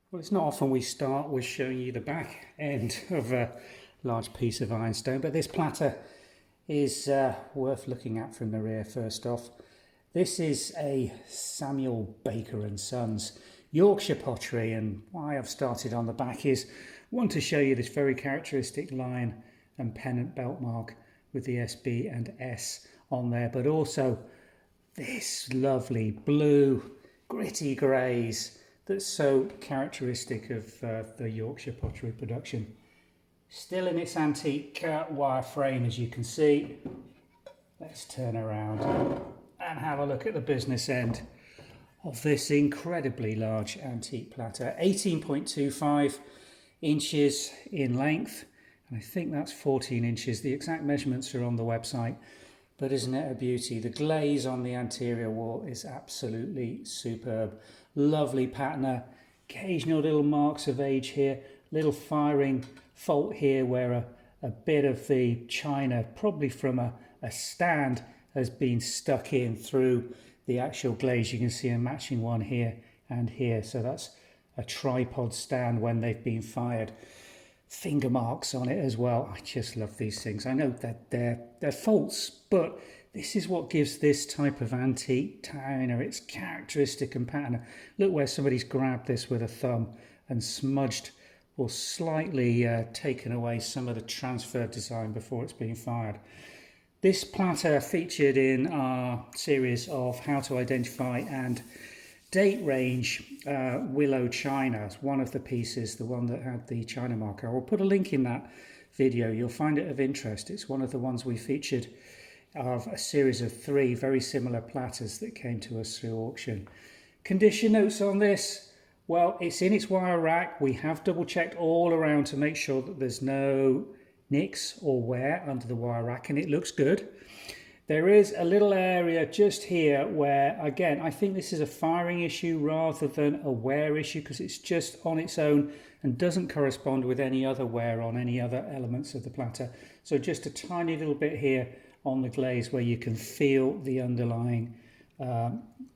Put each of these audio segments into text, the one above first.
Well, it's not often we start with showing you the back end of a large piece of ironstone, but this platter is worth looking at from the rear first off. This is a Samuel Baker and Sons Yorkshire pottery, and why I've started on the back is one, to show you this very characteristic lion and pennant belt mark with the SB and S on there, but also this lovely blue gritty greys that's so characteristic of the Yorkshire pottery production. Still in its antique wire frame, as you can see. Let's turn around and have a look at the business end of this incredibly large antique platter. 18.25 inches in length, and I think that's 14 inches. The exact measurements are on the website, but isn't it a beauty? The glaze on the anterior wall is absolutely superb. Lovely patina, occasional little marks of age here, little firing fault here where a bit of the china, probably from a stand, has been stuck in through the actual glaze. You can see a matching one here and here, so that's a tripod stand when they've been fired. Finger marks on it as well. I just love these things. I know that they're faults, but this is what gives this type of antique china its characteristic and patina. Look where somebody's grabbed this with a thumb and smudged or slightly taken away some of the transfer design before it's being fired. This platter featured in our series of how to identify and date range Willow China. It's one of the pieces, the one that had the China marker. I will put a link in that video. You'll find it of interest. It's one of the ones we featured of a series of 3 very similar platters that came to us through auction. Condition notes on this. Well, it's in its wire rack. We have double checked all around to make sure that there's no nicks or wear under the wire rack, and it looks good. There is a little area just here where, again, I think this is a firing issue rather than a wear issue, because it's just on its own and doesn't correspond with any other wear on any other elements of the platter. So just a tiny little bit here on the glaze where you can feel the underlying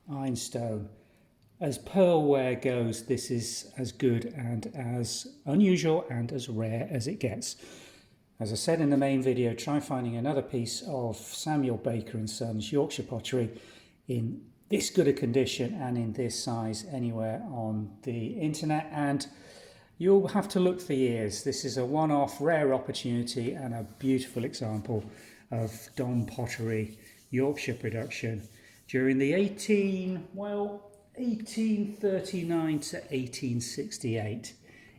ironstone. As pearlware goes, this is as good and as unusual and as rare as it gets. As I said in the main video, try finding another piece of Samuel Baker and Sons Yorkshire pottery in this good a condition and in this size anywhere on the internet, and you'll have to look for years. This is a one-off rare opportunity and a beautiful example of Don Pottery Yorkshire production during the 1839 to 1868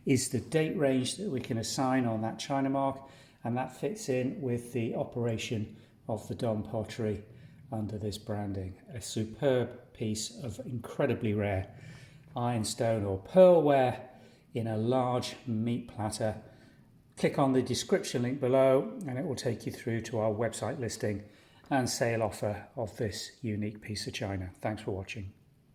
is the date range that we can assign on that china mark. And that fits in with the operation of the Don Pottery under this branding. A superb piece of incredibly rare ironstone or pearlware in a large meat platter. Click on the description link below and it will take you through to our website listing and sale offer of this unique piece of china. Thanks for watching.